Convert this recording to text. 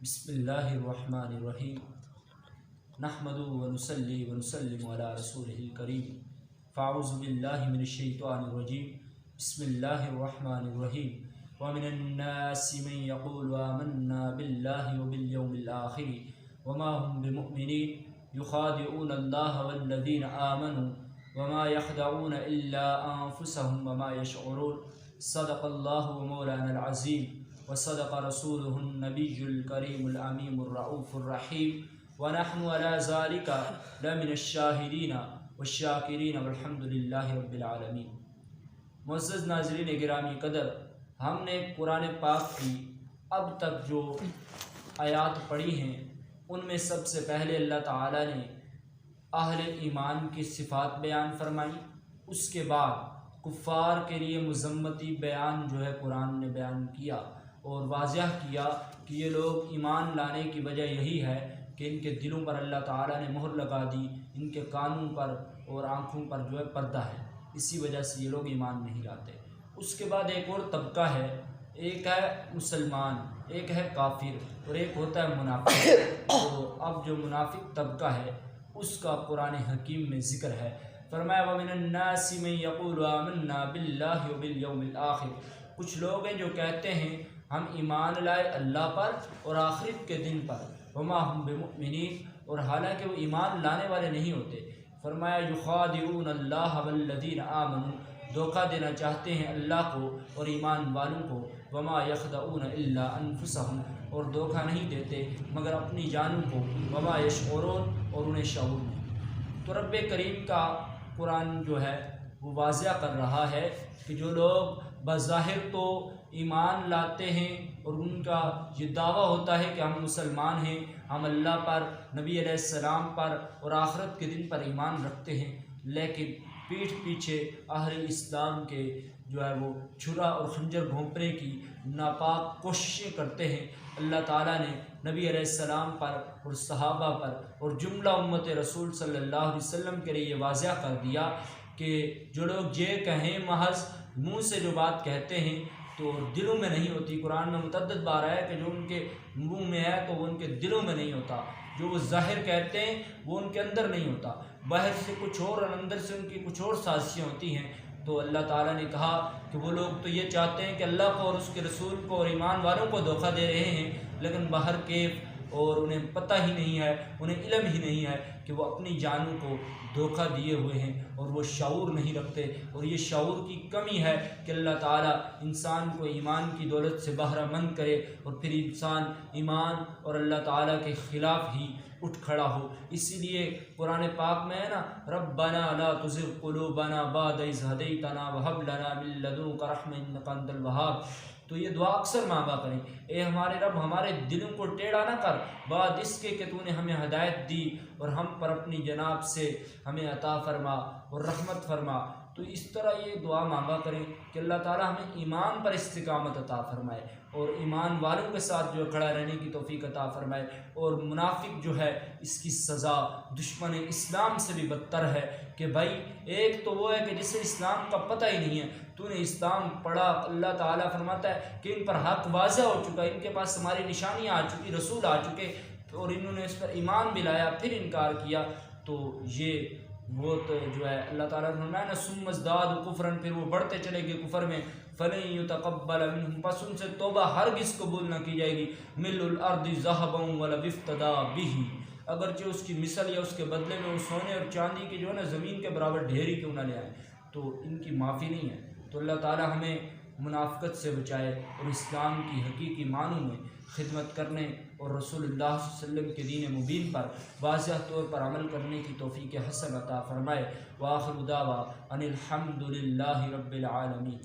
بسم اللہ الرحمن الرحیم نحمد ونصلی ونسلم علی رسولہ الکریم فاعوذ باللہ من الشیطان الرجیم بسم اللہ الرحمن الرحیم ومن الناس من يقول آمنا باللہ وبالیوم الآخر وما هم بمؤمنین یخادعون اللہ والذین آمنوا وما يخدعون الا انفسهم وما يشعرون صدق اللہ مولانا العظیم وصدق رسوله النبی الکریم الامین الرؤوف الرحیم ونحن على ذلك لمن الشاہدین والشاکرین والحمد للہ رب العالمین۔ معزز ناظرین گرامی قدر، ہم نے قرآن پاک کی اب تک جو آیات پڑھی ہیں ان میں سب سے پہلے اللہ تعالیٰ نے اہل ایمان کی صفات بیان فرمائی، اس کے بعد کفار کے لیے مذمتی بیان جو ہے قرآن نے بیان کیا اور واضح کیا کہ یہ لوگ ایمان لانے کی وجہ یہی ہے کہ ان کے دلوں پر اللہ تعالیٰ نے مہر لگا دی، ان کے کانوں پر اور آنکھوں پر جو ہے پردہ ہے، اسی وجہ سے یہ لوگ ایمان نہیں لاتے۔ اس کے بعد ایک اور طبقہ ہے، ایک ہے مسلمان، ایک ہے کافر اور ایک ہوتا ہے منافق۔ تو اب جو منافق طبقہ ہے اس کا قرآن حکیم میں ذکر ہے، فرمایا وَمِنَ النَّاسِ مَن يَقُولُ آمَنَّا بِاللَّهِ وَبِالْيَوْمِ الْآخِرِ۔ کچھ لوگ ہیں جو کہتے ہیں ہم ایمان لائے اللہ پر اور آخرت کے دن پر، وما ہم بمؤمنین، اور حالانکہ وہ ایمان لانے والے نہیں ہوتے۔ فرمایا یخادعون اللہ والذین آمنوا، دھوکہ دینا چاہتے ہیں اللہ کو اور ایمان والوں کو، وما یخدعون الا انفسہم، اور دھوکہ نہیں دیتے مگر اپنی جانوں کو، وما یشعرون، اور انہیں شعور نہیں۔ تو رب کریم کا قرآن جو ہے وہ واضح کر رہا ہے کہ جو لوگ بظاہر تو ایمان لاتے ہیں اور ان کا یہ دعویٰ ہوتا ہے کہ ہم مسلمان ہیں، ہم اللہ پر، نبی علیہ السلام پر اور آخرت کے دن پر ایمان رکھتے ہیں، لیکن پیٹھ پیچھے اہل اسلام کے جو ہے وہ چھرا اور خنجر گھونپنے کی ناپاک کوششیں کرتے ہیں۔ اللہ تعالیٰ نے نبی علیہ السلام پر اور صحابہ پر اور جملہ امت رسول صلی اللہ علیہ وسلم کے لیے یہ واضح کر دیا کہ جو لوگ یہ کہیں محض منہ سے جو بات کہتے ہیں تو دلوں میں نہیں ہوتی۔ قرآن میں متعدد بار ہے کہ جو ان کے منہ میں ہے تو وہ ان کے دلوں میں نہیں ہوتا، جو وہ ظاہر کہتے ہیں وہ ان کے اندر نہیں ہوتا، باہر سے کچھ اور اندر سے ان کی کچھ اور سازشیں ہوتی ہیں۔ تو اللہ تعالیٰ نے کہا کہ وہ لوگ تو یہ چاہتے ہیں کہ اللہ کو اور اس کے رسول کو اور ایمان والوں کو دھوکہ دے رہے ہیں، لیکن باہر کیف اور انہیں پتہ ہی نہیں ہے، انہیں علم ہی نہیں ہے کہ وہ اپنی جانوں کو دھوکہ دیے ہوئے ہیں اور وہ شعور نہیں رکھتے۔ اور یہ شعور کی کمی ہے کہ اللہ تعالیٰ انسان کو ایمان کی دولت سے بہرہ مند کرے اور پھر انسان ایمان اور اللہ تعالیٰ کے خلاف ہی اٹھ کھڑا ہو۔ اسی لیے قرآن پاک میں ہے نا، ربنا لا تزغ قلوبنا بعد اذ ہدیتنا وہب لنا من لدنک رحمۃ انک انت الوہاب۔ تو یہ دعا اکثر مانگا کریں، اے ہمارے رب ہمارے دلوں کو ٹیڑھا نہ کر بعد اس کے کہ تو نے ہمیں ہدایت دی اور ہم پر اپنی جناب سے ہمیں عطا فرما اور رحمت فرما۔ تو اس طرح یہ دعا مانگا کریں کہ اللہ تعالیٰ ہمیں ایمان پر استقامت عطا فرمائے اور ایمان والوں کے ساتھ جو کھڑا رہنے کی توفیق عطا فرمائے۔ اور منافق جو ہے اس کی سزا دشمن اسلام سے بھی بدتر ہے کہ بھائی ایک تو وہ ہے کہ جسے اسلام کا پتہ ہی نہیں ہے، تو نے اسلام پڑھا، اللہ تعالیٰ فرماتا ہے کہ ان پر حق واضح ہو چکا، ان کے پاس ہماری نشانیاں آ چکی، رسول آ چکے، اور انہوں نے اس پر ایمان بھی لایا پھر انکار کیا۔ تو یہ وہ تو جو ہے اللہ تعالیٰ نے فرمایا نا ثم ازدادوا کفرا، پھر وہ بڑھتے چلے گئے کفر میں، فلن یتقبل منہم، پس ان سے توبہ ہرگز قبول نہ کی جائے گی، ملء الارض ذہبا ولو افتدی بہ، اگرچہ اس کی مثل یا اس کے بدلے میں وہ سونے اور چاندی کی جو ہے نا زمین کے برابر ڈھیری کیوں نہ لے آئیں، تو ان کی معافی نہیں ہے۔ تو اللہ تعالیٰ ہمیں منافقت سے بچائے اور اسلام کی حقیقی معنوں میں خدمت کرنے اور رسول اللہ صلی اللہ علیہ وسلم کے دین مبین پر واضح طور پر عمل کرنے کی توفیق حسن عطا فرمائے۔ وآخر دعوانا ان الحمد للہ رب العالمین۔